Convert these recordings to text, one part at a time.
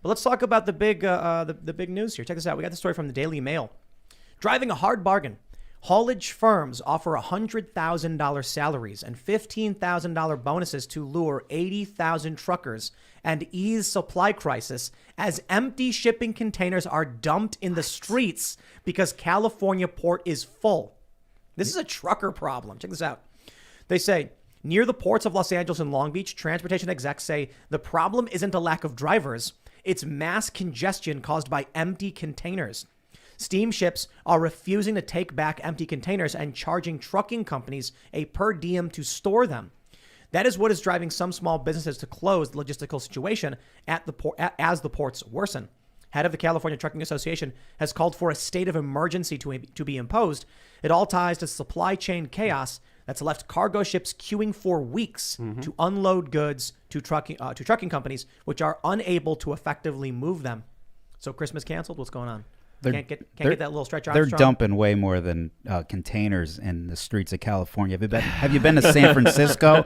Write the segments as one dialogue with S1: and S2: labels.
S1: But let's talk about the big news here. Check this out. We got the story from the Daily Mail. Driving a hard bargain. Haulage firms offer $100,000 salaries and $15,000 bonuses to lure 80,000 truckers and ease supply crisis as empty shipping containers are dumped in the streets because California port is full. This is a trucker problem. Check this out. They say, near the ports of Los Angeles and Long Beach, transportation execs say the problem isn't a lack of drivers, it's mass congestion caused by empty containers. Steamships are refusing to take back empty containers and charging trucking companies a per diem to store them. That is what is driving some small businesses to close the logistical situation at the port as the ports worsen. Head of the California Trucking Association has called for a state of emergency to be imposed. It all ties to supply chain chaos that's left cargo ships queuing for weeks to unload goods to trucking companies, which are unable to effectively move them. So Christmas canceled? What's going on? Can't get that little Stretch Armstrong?
S2: They're dumping way more than containers in the streets of California. Have you been to San Francisco?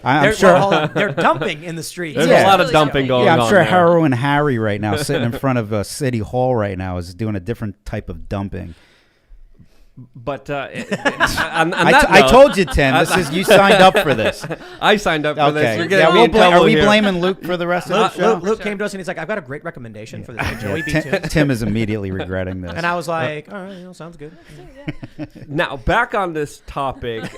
S2: I'm sure
S1: they're dumping in the streets.
S3: There's a lot of dumping going on.
S2: Yeah, I'm sure
S3: there.
S2: Heroin Harry right now, sitting in front of City Hall right now, is doing a different type of dumping.
S3: But
S2: I told you, Tim. You signed up for this.
S3: I signed up for this.
S2: Okay. Are we blaming Luke for the rest of the show?
S1: Luke came to us and he's like, "I've got a great recommendation for this Joey B.
S2: Tim is immediately regretting this.
S1: And I was like, "All right, sounds good."
S3: Now back on this topic.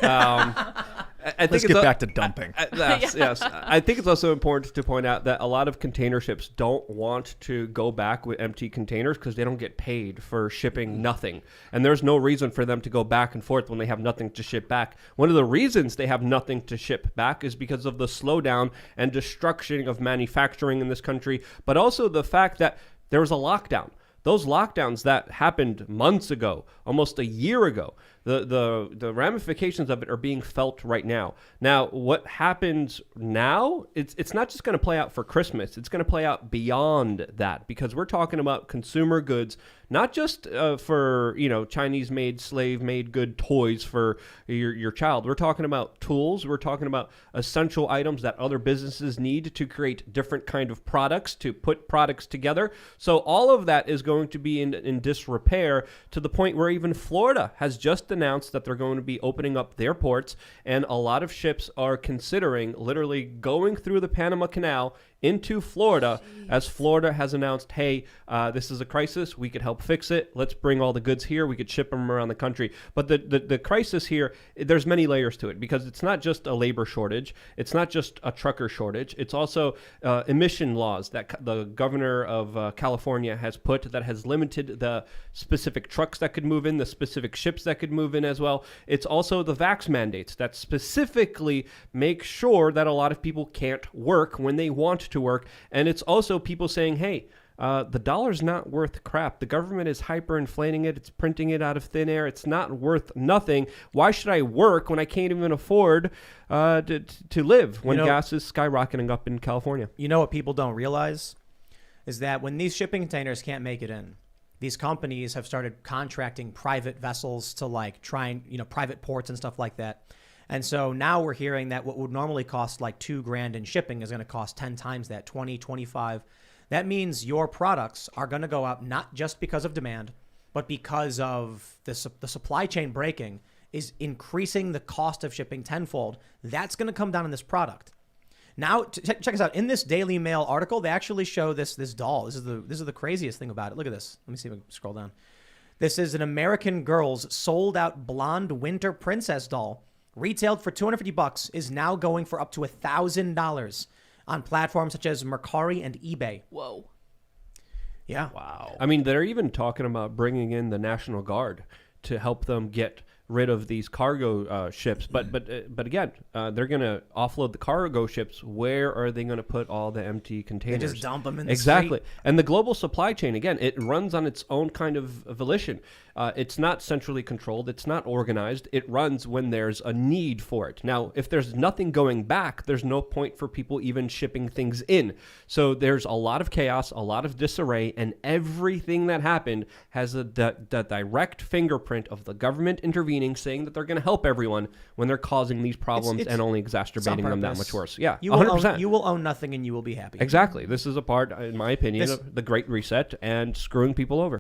S4: Let's get back to dumping.
S3: Yes. I think it's also important to point out that a lot of container ships don't want to go back with empty containers because they don't get paid for shipping nothing. And there's no reason for them to go back and forth when they have nothing to ship back. One of the reasons they have nothing to ship back is because of the slowdown and destruction of manufacturing in this country, but also the fact that there was a lockdown. Those lockdowns that happened months ago, almost a year ago, the ramifications of it are being felt right now. Now, what happens now, it's not just going to play out for Christmas. It's going to play out beyond that because we're talking about consumer goods, not just for, Chinese-made, slave-made good toys for your child. We're talking about tools. We're talking about essential items that other businesses need to create different kind of products, to put products together. So all of that is going to be in disrepair to the point where even Florida has just announced that they're going to be opening up their ports, and a lot of ships are considering literally going through the Panama Canal into Florida. As Florida has announced, hey, this is a crisis. We could help fix it. Let's bring all the goods here. We could ship them around the country. But the crisis here, there's many layers to it because it's not just a labor shortage. It's not just a trucker shortage. It's also emission laws that the governor of California has put that has limited the specific trucks that could move in, the specific ships that could move in as well. It's also the vax mandates that specifically make sure that a lot of people can't work when they want to work. And it's also people saying, hey, the dollar's not worth crap. The government is hyperinflating it. It's printing it out of thin air. It's not worth nothing. Why should I work when I can't even afford to live when gas is skyrocketing up in California?
S1: You know what people don't realize is that when these shipping containers can't make it in, these companies have started contracting private vessels to private ports and stuff like that. And so now we're hearing that what would normally cost like $2,000 in shipping is going to cost 10 times that, 20, 25. That means your products are going to go up not just because of demand, but because of the supply chain breaking is increasing the cost of shipping tenfold. That's going to come down in this product. Now, check this out. In this Daily Mail article, they actually show this doll. This is the craziest thing about it. Look at this. Let me see if I can scroll down. This is an American Girl's sold-out blonde winter princess doll. Retailed for $250, is now going for up to $1,000 on platforms such as Mercari and eBay.
S3: Whoa.
S1: Yeah.
S3: Wow. I mean, they're even talking about bringing in the National Guard to help them get rid of these cargo ships. But again, they're going to offload the cargo ships. Where are they going to put all the empty containers?
S1: They just dump them in the
S3: Exactly.
S1: street.
S3: And the global supply chain, again, it runs on its own kind of volition. It's not centrally controlled. It's not organized. It runs when there's a need for it. Now, if there's nothing going back, there's no point for people even shipping things in. So there's a lot of chaos, a lot of disarray, and everything that happened has the direct fingerprint of the government intervening campaigning saying that they're going to help everyone when they're causing these problems and only exacerbating them that
S1: purpose.
S3: much worse. Yeah,
S1: You
S3: 100%.
S1: you will own nothing and you will be happy.
S3: Exactly. This is a part, in my opinion, of the Great Reset and screwing people over.